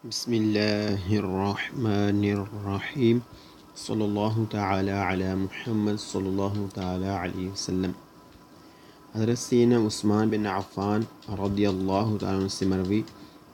بسم اللہ الرحمن الرحیم صلی اللہ تعالی علی محمد صلی اللہ تعالی علیہ وسلم۔ حضرت سیدنا عثمان بن عفان رضی اللہ تعالیٰ عنہ سے مروی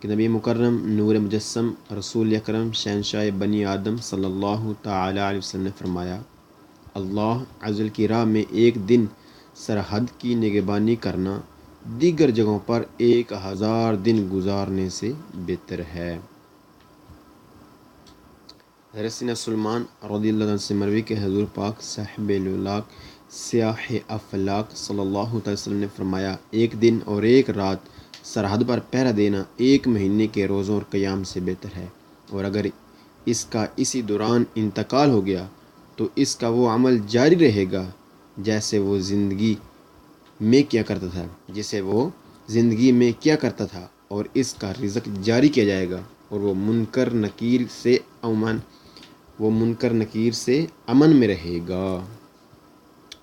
کہ نبی مکرم نور مجسم رسول اکرم شہنشاہ بنی آدم صلی اللہ تعالی علیہ وسلم نے فرمایا، اللہ عز وجل کی راہ میں ایک دن سرحد کی نگہبانی کرنا دیگر جگہوں پر 1000 دن گزارنے سے بہتر ہے۔ حضرت سیدنا سلمان رضی اللہ عنہ سے مروی کہ حضور پاک صاحب الولاق سیاح افلاق صلی اللہ علیہ وسلم نے فرمایا، ایک دن اور ایک رات سرحد پر پہرا دینا 1 مہینے کے روزوں اور قیام سے بہتر ہے، اور اگر اس کا اسی دوران انتقال ہو گیا تو اس کا وہ عمل جاری رہے گا جیسے وہ زندگی میں کیا کرتا تھا، اور اس کا رزق جاری کیا جائے گا، اور وہ منکر نکیر سے امن میں رہے گا۔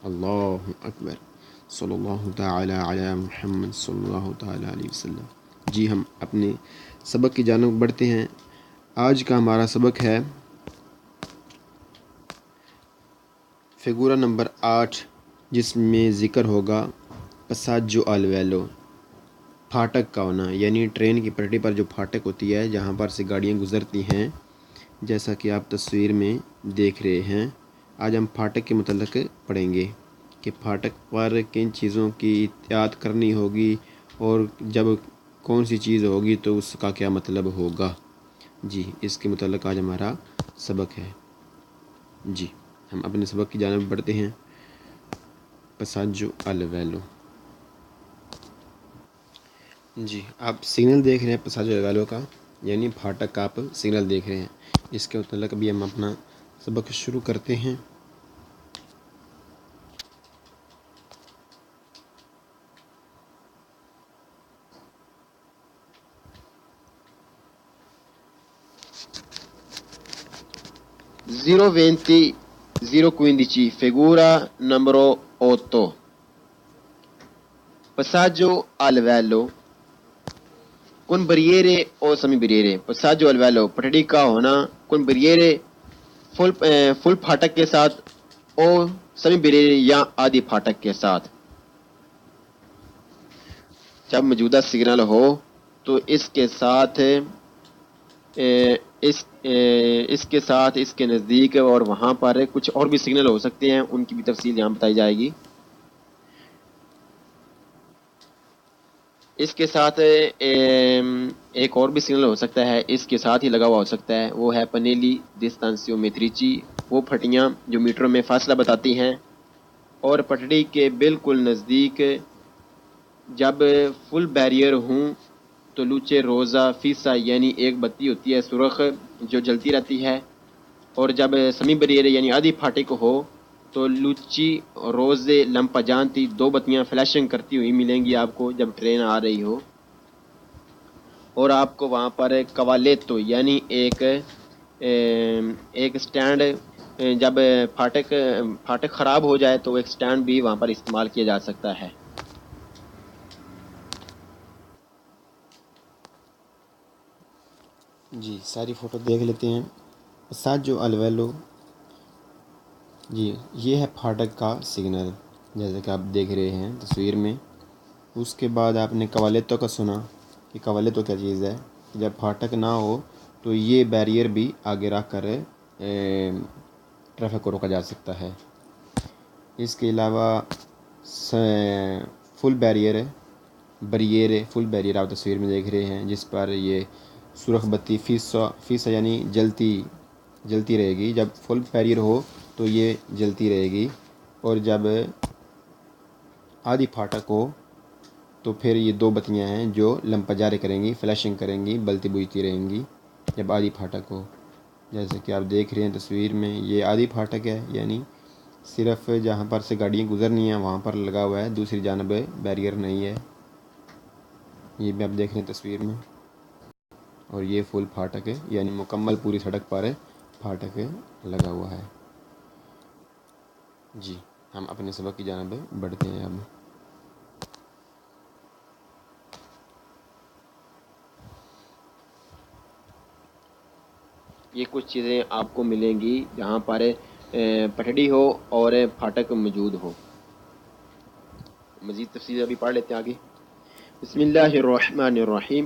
اللہ اکبر، صلی اللہ تعالی علی محمد صلی اللہ تعالی علیہ وسلم۔ جی ہم اپنے سبق کی جانب بڑھتے ہیں۔ آج کا ہمارا سبق ہے فگورہ نمبر 8، جس میں ذکر ہوگا پساجو الویلو، پھاٹک کا ہونا، یعنی ٹرین کی پٹری پر جو پھاٹک ہوتی ہے جہاں پر سے گاڑیاں گزرتی ہیں، جیسا کہ آپ تصویر میں دیکھ رہے ہیں۔ آج ہم پھاٹک کے متعلق پڑھیں گے کہ پھاٹک پر کن چیزوں کی احتیاط کرنی ہوگی، اور جب کون سی چیز ہوگی تو اس کا کیا مطلب ہوگا۔ جی اس کے متعلق آج ہمارا سبق ہے۔ جی ہم اپنے سبق کی جانب بڑھتے ہیں۔ پساجو الویلو، جی آپ سگنل دیکھ رہے ہیں پساجو الویلو کا، یعنی پھاٹک کا آپ سگنل دیکھ رہے ہیں۔ اس کے متعلق بھی ہم اپنا سبق شروع کرتے ہیں۔ figura numero 8. Passaggio al livello con barriere o semi-barriere. Passaggio al livello پٹڑی کا ہونا con barriere فل پھاٹک کے ساتھ اور سمی بریرے یا آدھی پھاٹک کے ساتھ۔ جب موجودہ سگنل ہو تو اس کے ساتھ اس کے نزدیک اور وہاں پر کچھ اور بھی سگنل ہو سکتے ہیں، ان کی بھی تفصیل یہاں بتائی جائے گی۔ اس کے ساتھ ایک اور بھی سگنل ہو سکتا ہے، اس کے ساتھ ہی لگا ہوا ہو سکتا ہے، وہ ہے پنیلی ڈسٹانسیومیٹریچی، وہ پھٹیاں جو میٹروں میں فاصلہ بتاتی ہیں۔ اور پٹڑی کے بالکل نزدیک جب فل بیریئر ہوں تو لوچے روزہ فیسا، یعنی ایک بتی ہوتی ہے سرخ جو جلتی رہتی ہے، اور جب سمی بریئر یعنی آدھی پھاٹک ہو تو لوچی روزے لمپجانتی، 2 بتیاں فلیشنگ کرتی ہوئی ملیں گی آپ کو جب ٹرین آ رہی ہو، اور آپ کو وہاں پر کوالیتو یعنی ایک سٹینڈ، جب پھاٹک خراب ہو جائے تو ایک سٹینڈ بھی وہاں پر استعمال کیا جا سکتا ہے۔ جی ساری فوٹو دیکھ لیتے ہیں۔ پساجو الویلو، جی یہ ہے پھاٹک کا سگنل جیسا کہ آپ دیکھ رہے ہیں تصویر میں۔ اس کے بعد آپ نے کوالیتو کا سنا کہ کوالیتو کیا چیز ہے۔ جب پھاٹک نہ ہو تو یہ بیریئر بھی آگے رکھ کر ٹریفک کو روکا جا سکتا ہے۔ اس کے علاوہ فل بیریئر آپ تصویر میں دیکھ رہے ہیں، جس پر یہ سرخ بتی فیسا یعنی جلتی رہے گی۔ جب فل بیریئر ہو تو یہ جلتی رہے گی، اور جب آدھی پھاٹک ہو تو پھر یہ 2 بتیاں ہیں جو لمپا جاری کریں گی، فلیشنگ کریں گی، بلتی بجھتی رہیں گی جب آدھی پھاٹک ہو۔ جیسے کہ آپ دیکھ رہے ہیں تصویر میں یہ آدھی پھاٹک ہے، یعنی صرف جہاں پر سے گاڑیاں گزرنی ہیں وہاں پر لگا ہوا ہے، دوسری جانب بیریئر نہیں ہے۔ یہ بھی آپ دیکھ رہے ہیں تصویر میں، اور یہ فل پھاٹک ہے، یعنی مکمل پوری سڑک پر پھاٹک لگا ہوا ہے۔ جی ہم اپنے سبق کی جانب بڑھتے ہیں اب۔ یہ کچھ چیزیں آپ کو ملیں گی جہاں پر پٹڑی ہو اور پھاٹک موجود ہو. مزید تفصیل ابھی پڑھ لیتے ہیں آگے. بسم اللہ الرحمن الرحیم.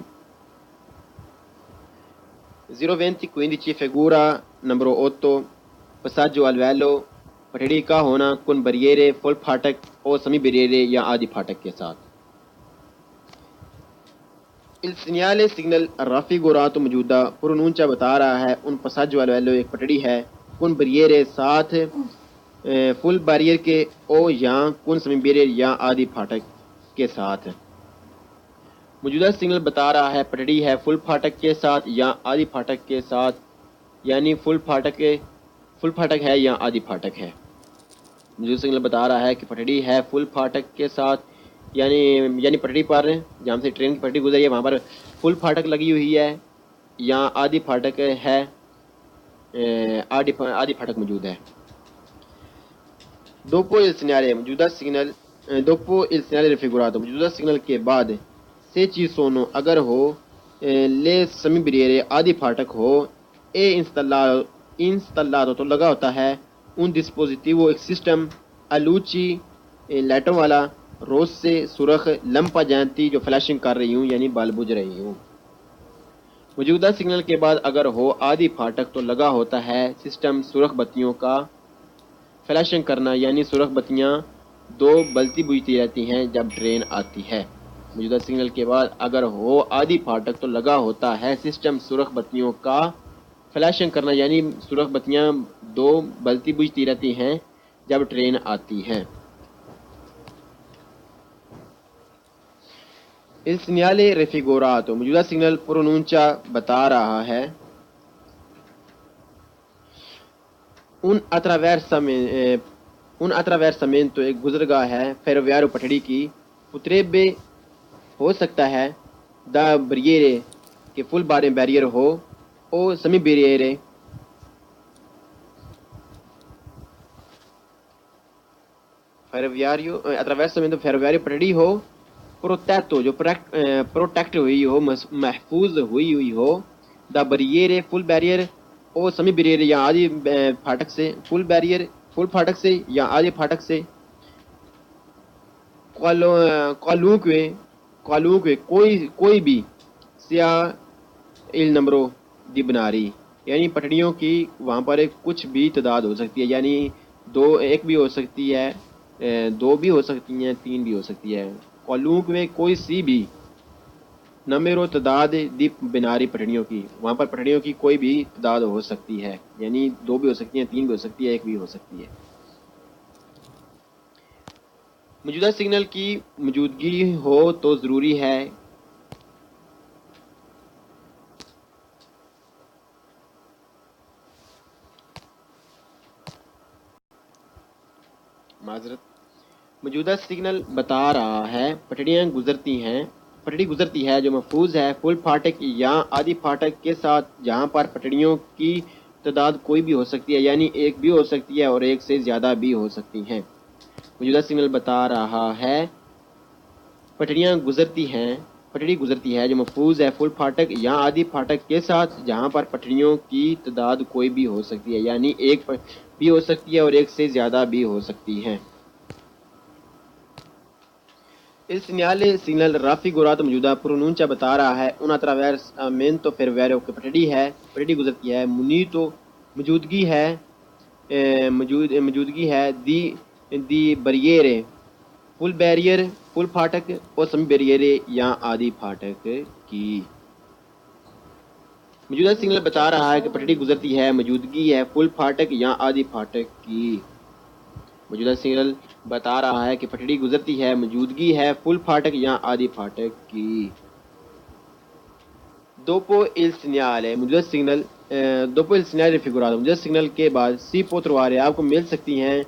025 figura number 8 passaggio al livello پٹڑی کا ہونا کن بریرے فل پھاٹک اور سمی بریرے یا آدھی پھاٹک کے ساتھ. Il segnale signal raffigurato موجودہ پرونونچا بتا رہا ہے ان passaggio al livello ایک پٹڑی ہے کن بریرے ساتھ فل بیریئر کے او یا کن سمی بیریئر یا آدھی پھاٹک کے ساتھ. موجودہ سگنل بتا رہا ہے پٹڑی ہے فل پھاٹک کے ساتھ یا آدھی پھاٹک کے ساتھ، یعنی فل پھاٹک ہے یا آدھی پھاٹک ہے. موجودہ سگنل بتا رہا ہے کہ پٹڑی ہے فل پھاٹک کے ساتھ، یعنی پٹڑی پر جہاں سے ٹرین کی پٹڑی گزری ہے وہاں پر فل پھاٹک لگی ہوئی ہے یا آدھی پھاٹک ہے، آدھی پھاٹک موجود ہے. دوپو il segnale موجودہ سگنل دوپو il segnale raffigurato موجودہ سگنل کے بعد سے چیز سونو اگر ہو لے سمی بریرے آدھی پھاٹک ہو اے انسٹالاتو تو لگا ہوتا ہے un dispositivo ایک سسٹم الوچی لائٹوں والا روز سے سرخ لمپا جانتی جو فلیشنگ کر رہی ہوں یعنی بال بجھ رہی ہوں. موجودہ سگنل کے بعد اگر ہو آدھی پھاٹک تو لگا ہوتا ہے سسٹم سرخ بتیوں کا فلیشنگ کرنا یعنی سرخ بتیاں دو بلتی بجھتی رہتی ہیں جب ٹرین آتی ہے. موجودہ سگنل کے بعد اگر ہو آدھی پھاٹک تو لگا ہوتا ہے سسٹم سرخ بتیوں کا فلیشنگ کرنا یعنی سرخ بتیاں دو بلتی بجھتی رہتی ہیں جب ٹرین آتی ہے. Il segnale raffigurato موجودہ سگنل پرونونچا بتا رہا ہے un attraversamento ایک گزرگاہ ہے ferroviario پٹڑی کی potrebbe ہو سکتا ہے دا بریرے کہ فل بیریئر ہو او سمی بریرے attraversamento ferroviario پٹڑی ہو پروٹیکٹو جو پروٹیکٹ ہوئی ہو محفوظ ہوئی ہو دا بریرے فل بیریئر او سمی بریئر یا آدھی پھاٹک سے فل پھاٹک سے یا آدھی پھاٹک سے. qualunque کوئی بھی سیاہ il numero دی بناری یعنی پٹڑیوں کی وہاں پر کچھ بھی تعداد ہو سکتی ہے، یعنی ایک بھی ہو سکتی ہے، دو بھی ہو سکتی ہیں، تین بھی ہو سکتی ہے. qualunque کوئی سی بھی نمبرو تعداد دی بناری پٹڑیوں کی وہاں پر پٹڑیوں کی کوئی بھی تعداد ہو سکتی ہے، یعنی دو بھی ہو سکتی ہیں، تین بھی ہو سکتی ہے، ایک بھی ہو سکتی ہے. موجودہ سگنل کی موجودگی ہو تو ضروری ہے موجودہ سگنل بتا رہا ہے پٹڑی گزرتی ہے جو محفوظ ہے فل پھاٹک یا آدھی پھاٹک کے ساتھ جہاں پر پٹڑیوں کی تعداد کوئی بھی ہو سکتی ہے، یعنی ایک بھی ہو سکتی ہے اور ایک سے زیادہ بھی ہو سکتی ہیں. موجودہ سگنل بتا رہا ہے پٹڑی گزرتی ہے جو محفوظ ہے فل پھاٹک یا آدھی پھاٹک کے ساتھ جہاں پر پٹڑیوں کی تعداد کوئی بھی ہو سکتی ہے، یعنی ایک بھی ہو سکتی ہے اور ایک سے زیادہ بھی ہو سکتی ہیں. Il segnale signal raffigurato موجودہ پرونونچا بتا رہا ہے un attraversamento ferroviario کہ پٹڑی گزرتی ہے munito موجودگی ہے دی بریرے فل بیریئر فل پھاٹک اور سمی بیریرے یا آدھی پھاٹک کی. موجودہ سگنل بتا رہا ہے کہ پٹڑی گزرتی ہے موجودگی ہے فل پھاٹک یا آدھی پھاٹک کی. موجودہ سگنل بتا رہا ہے کہ پٹڑی گزرتی ہے موجودگی ہے فل پھاٹک یا آدھی پھاٹک کی. دوپو il segnale موجودہ سگنل دوپو il segnale raffigurato موجودہ سگنل کے بعد سی پوتروارے آپ کو مل سکتی ہیں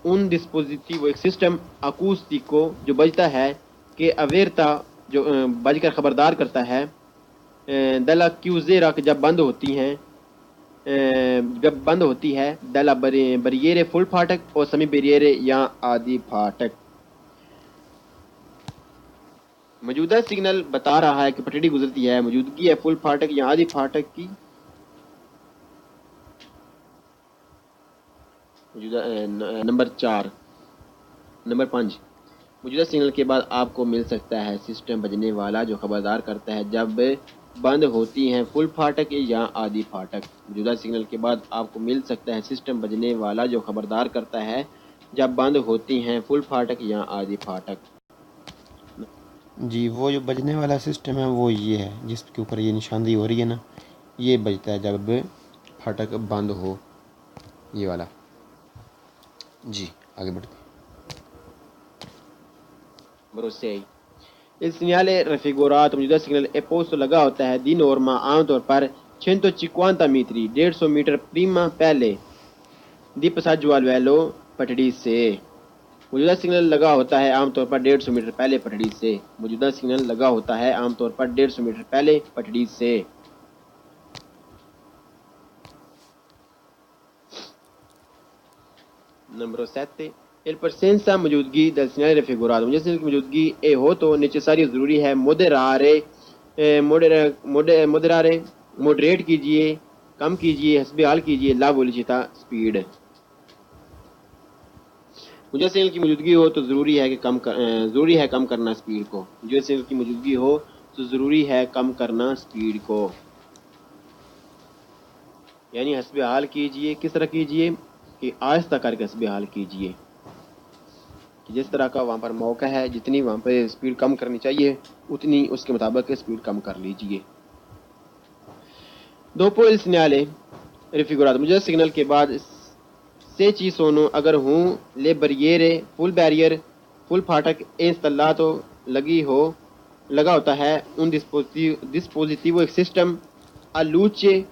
un dispositivo ایک سسٹم acústico جو بجتا ہے کہ اویرتا جو بج کر خبردار کرتا ہے della chiusura جب بند ہوتی ہے della بریرے فل پھاٹک اور سمی بریرے یا آدھی پھاٹک. موجودہ سگنل بتا رہا ہے کہ پٹڑی گزرتی ہے موجودگی ہے فل پھاٹک یا آدھی پھاٹک کی. نمبر 5 موجودہ سگنل کے بعد آپ کو مل سکتا ہے سسٹم بجنے والا جو خبردار کرتا ہے جب بند ہوتی ہیں فل پھاٹک یا آدھی پھاٹک۔ موجودہ سگنل کے بعد آپ کو مل سکتا ہے سسٹم بجنے والا جو خبردار کرتا ہے جب بند ہوتی ہیں فل پھاٹک یا آدھی پھاٹک۔ جی وہ جو بجنے والا سسٹم ہے وہ یہ ہے، جس کے اوپر یہ نشاندہی ہو رہی ہے نا، یہ بجتا ہے جب پھاٹک بند ہو، یہ والا۔ جی آگے بڑھتے ہیں۔ بروسے Il segnale raffigurato موجودہ سگنل è posto لگا ہوتا ہے دی نورما عام طور پر 150 metri 150 میٹر prima پہلے دی passaggio al velo پٹڑی سے۔ موجودہ سگنل لگا ہوتا ہے عام طور پر 150 میٹر پہلے پٹڑی سے۔ موجودہ سگنل لگا ہوتا ہے عام طور پر 150 میٹر پہلے پٹڑی سے۔ نمبر 7 Il presenza موجودگی del segnale raffigurato موجودہ سگنل کی موجودگی اے ہو تو necessario ضروری ہے مودریٹ کیجئے، کم کیجئے، حسب حال کیجئے لا velocità سپیڈ۔ موجودہ سگنل کی موجودگی ہو تو ضروری ہے کم کرنا سپیڈ کو۔ موجودہ سگنل کی موجودگی ہو تو ضروری ہے کم کرنا سپیڈ کو، یعنی حسب حال کیجئے۔ کس طرح کیجئے کہ آہستہ کر کے حسب حال کیجئے، کہ جس طرح کا وہاں پر موقع ہے، جتنی وہاں پہ سپیڈ کم کرنی چاہیے اتنی اس کے مطابق سپیڈ کم کر لیجئے۔ dopo il segnale raffigurato موجودہ سگنل کے بعد سے چی سونو اگر ہوں لے بریئرے فل بیریئر فل پھاٹک installato لگا ہوتا ہے un dispositivo ایک سسٹم a luce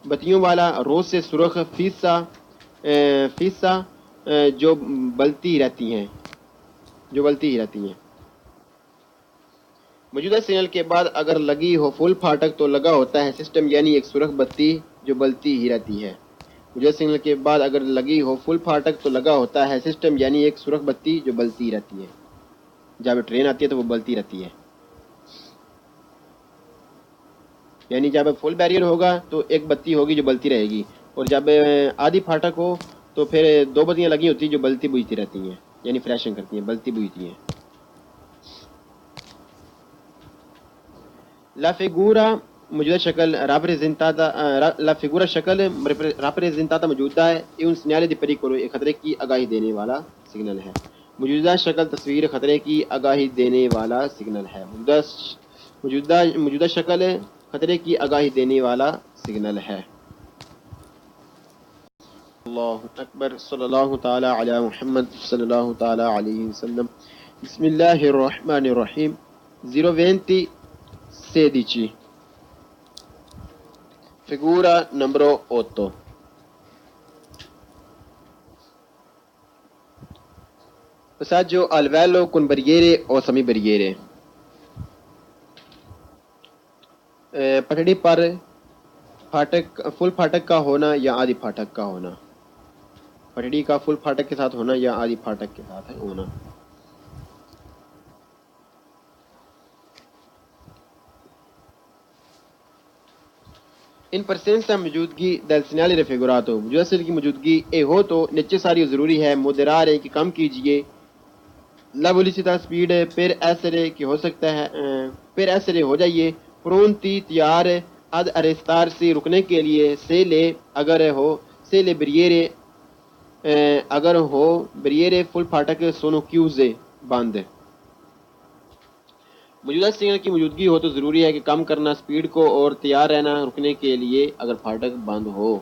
بتیوں والا روسے سرخ فیسا جو بلتی رہتی ہیں۔ موجودہ سگنل کے بعد اگر لگی ہو فل پھاٹک تو لگا ہوتا ہے سسٹم یعنی ایک سرخ بتی جو بلتی ہی رہتی ہے۔ موجودہ سگنل کے بعد اگر لگی ہو فل پھاٹک تو لگا ہوتا ہے سسٹم یعنی ایک سرخ بتی جو بلتی رہتی ہے۔ جب ٹرین آتی ہے تو وہ بلتی رہتی ہے، یعنی جب فل بیریئر ہوگا تو ایک بتی ہوگی جو بلتی رہے گی، اور جب آدھی پھاٹک ہو تو پھر 2 بتیاں لگی ہوتی ہیں جو بلتی بجھتی رہتی ہیں، یعنی فلیشنگ کرتی ہیں، بلتی بجھتی ہیں۔ لا فیگورا موجودہ شکل راپریزنتاتا موجودہ ہے un segnale di pericolo ایک خطرے کی آگاہی دینے والا سگنل ہے۔ موجودہ شکل تصویر خطرے کی آگاہی دینے والا سگنل ہے۔ موجودہ شکل خطرے کی آگاہی دینے والا سگنل ہے۔ اللہ اکبر، صلی اللہ تعالی علی محمد صلی اللہ تعالی علیہ وسلم۔ بسم اللہ الرحمن الرحیم۔ 02016 figura numero 8 passaggio al velo con barriere o semi-barriere پٹڑی پر فل پھاٹک کا ہونا یا آدھی پھاٹک کا ہونا، پٹڑی کا فل پھاٹک کے ساتھ ہونا یا آدھی پھاٹک کے ساتھ ہونا۔ ان presenza موجودگی del segnale raffigurato موجودہ سگنل کی موجودگی اے ہو تو necessario ضروری ہے moderare کہ کم کیجئے la velocità speed per essere کہ ہو سکتا ہے per essere ہو جائیے pronti تیار ad arrestarsi رکنے کے لیے سے لے اگر ہو سے لے بریئرے اگر ہو بریئرے فل پھاٹک sono chiuse بند۔ موجودہ سگنل کی موجودگی ہو تو ضروری ہے کہ کم کرنا سپیڈ کو اور تیار رہنا رکنے کے لیے اگر پھاٹک بند ہو۔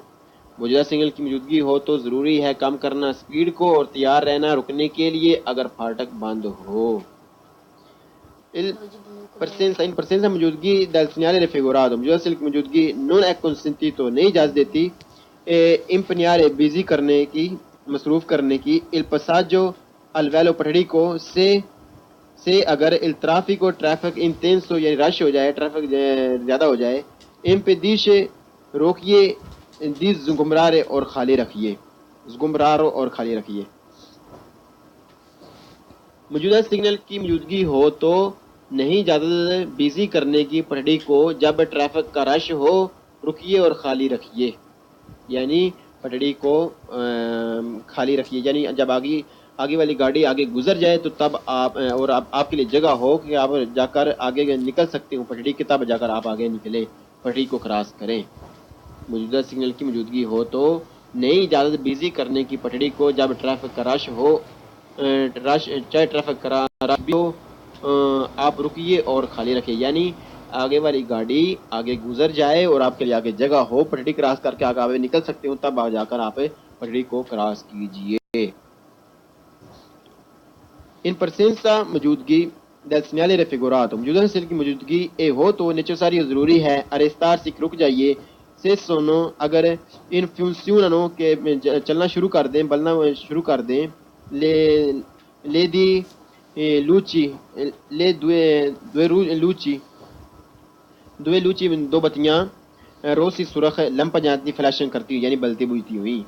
موجودہ سگنل کی موجودگی ہو تو ضروری ہے کم کرنا سپیڈ کو اور تیار رہنا رکنے کے لیے اگر پھاٹک بند ہو۔ ان presenza موجودگی del segnale raffigurato موجودہ سگنل کی موجودگی non è consentito نہیں اجازت دیتی impegnare بزی کرنے کی، مصروف کرنے کی il passaggio al velo پٹڑی کو سے اگر الٹرافیکو ٹریفک انتینسو یعنی رش ہو جائے، ٹریفک زیادہ ہو جائے، impedisce روکیے، دی زگمرارے اور خالی رکھیے، زگمرارو اور خالی رکھیے۔ موجودہ سگنل کی موجودگی ہو تو نہیں اجازت بیزی کرنے کی پٹڑی کو جب ٹریفک کا رش ہو، رکیے اور خالی رکھیے، یعنی پٹڑی کو خالی رکھیے، یعنی جب آگے والی گاڑی آگے گزر جائے تو تب آپ اور آپ کے لیے جگہ ہو کہ آپ جا کر آگے نکل سکتے ہوں پٹڑی کے، تب جا کر آپ آگے نکلیں، پٹڑی کو کراس کریں۔ موجودہ سگنل کی موجودگی ہو تو نئی اجازت بیزی کرنے کی پٹڑی کو جب ٹریفک کا رش ہو، چاہے ٹریفک کا رش بھی ہو، آپ رکیے اور خالی رکھیں، یعنی آگے والی گاڑی آگے گزر جائے اور آپ کے لیے آگے جگہ ہو، پٹڑی کراس کر کے آگے نکل سکتے ہوں، تب جا کر آپ پٹڑی کو کراس کیجئے۔ In presenza موجودگی del segnale raffigurato، موجودہ سگنل کی موجودگی ہو تو necessario ضروری ہے arrestarsi کہ رک جائیے، se sono اگر in funzionano کہ چلنا شروع کر دیں، بلنا شروع کر دیں، le di luci le due luci دو بتیاں روسی سرخ لمپجانتی فلیشنگ کرتی ہوئی، یعنی بلتی بجھتی ہوئی۔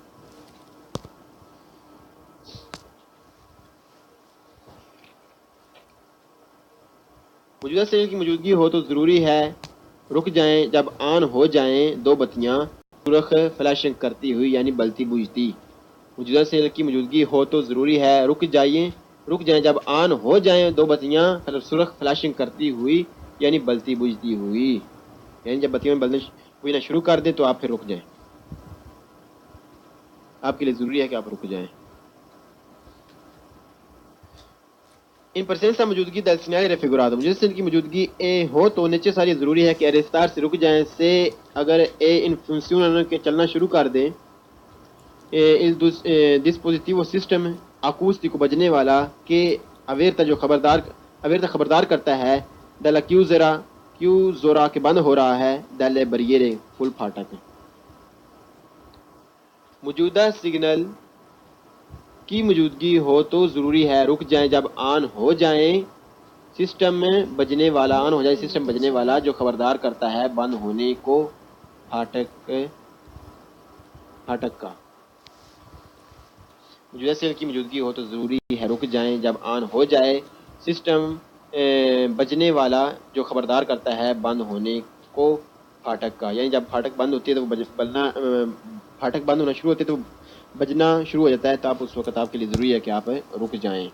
موجودہ سگنل کی موجودگی ہو تو ضروری ہے رک جائیں جب آن ہو جائیں دو بتیاں سرخ فلیشنگ کرتی ہوئی، یعنی بلتی بجھتی۔ موجودہ سگنل کی موجودگی ہو تو ضروری ہے رک جائیں جب آن ہو جائیں دو بتیاں سرخ فلیشنگ کرتی ہوئی، یعنی بلتی بجھتی ہوئی، یعنی جب بتیاں بجھنا شروع کر دیں تو آپ پھر رک جائیں، آپ کے لیے ضروری ہے کہ آپ رک جائیں۔ ان پرسنسا موجودگی del segnale raffigurato، موجودہ سگنل کی موجودگی ہو تو necessario ضروری ہے کہ arrestar سے رک جائیں، سے اگر in funzione کے چلنا شروع کر دیں، il dispositivo system acustico بجنے والا کہ averta خبردار کرتا ہے dalla chiusura کے بند ہو رہا ہے dalle barriere فل پھاٹک۔ موجودہ سگنل کی موجودگی ہو تو ضروری ہے رک جائیں جب آن ہو جائیں سسٹم بجنے والا جو خبردار کرتا ہے بند ہونے کو پھاٹک کا۔ موجودہ سگنل کی موجودگی ہو تو ضروری ہے رک جائیں جب آن ہو جائے سسٹم بجنے والا جو خبردار کرتا ہے بند ہونے کو پھاٹک کا، یعنی جب پھاٹک بند ہوتی ہے تو پھاٹک بند ہونا شروع ہوتے تو بجنا شروع ہو جاتا ہے، تو آپ اس وقت آپ کے لیے ضروری ہے کہ آپ رک جائیں۔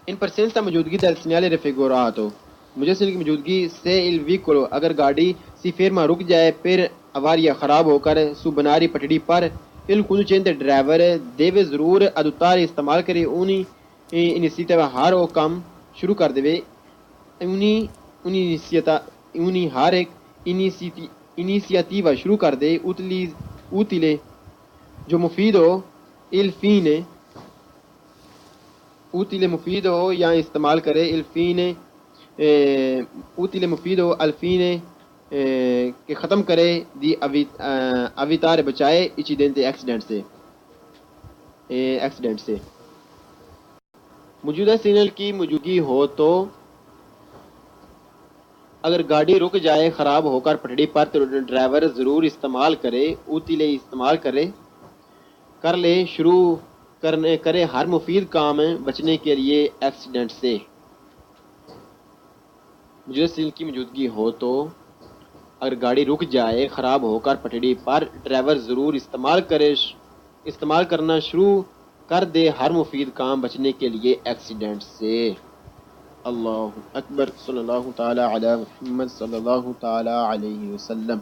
ان پرسنسا موجودگی del segnale raffigurato، موجودہ سگنل کی موجودگی سے il vicolo اگر گاڑی سی فرما رک جائے پھر avaria خراب ہو کر su binari پٹڑی پر il conducente ڈرائیور deve ضرور adottare استعمال کرے اونی iniziativa ہر او کام شروع کر دے اونی ہر ایک انیسیاتیوا شروع کر دے utile جو مفید ہو il fine utile مفید ہو یا استعمال کرے الفین utile مفید ہو الفین کہ ختم کرے دی اویتار بچائے ایکسیڈنٹ سے۔ موجودہ سگنل کی موجودگی ہو تو اگر گاڑی رک جائے خراب ہو کر پٹڑی پر تو ڈرائیور ضرور استعمال کرے utile استعمال کر لے شروع کرے ہر مفید کام بچنے کے لیے ایکسیڈنٹ سے۔ موجودہ سگنل کی موجودگی ہو تو اگر گاڑی رک جائے خراب ہو کر پٹڑی پر ڈرائیور ضرور استعمال کرنا شروع کر دے ہر مفید کام بچنے کے لیے ایکسیڈنٹ سے۔ اللہ اکبر، صلی اللہ تعالی علی محمد صلی اللہ تعالی علیہ وسلم۔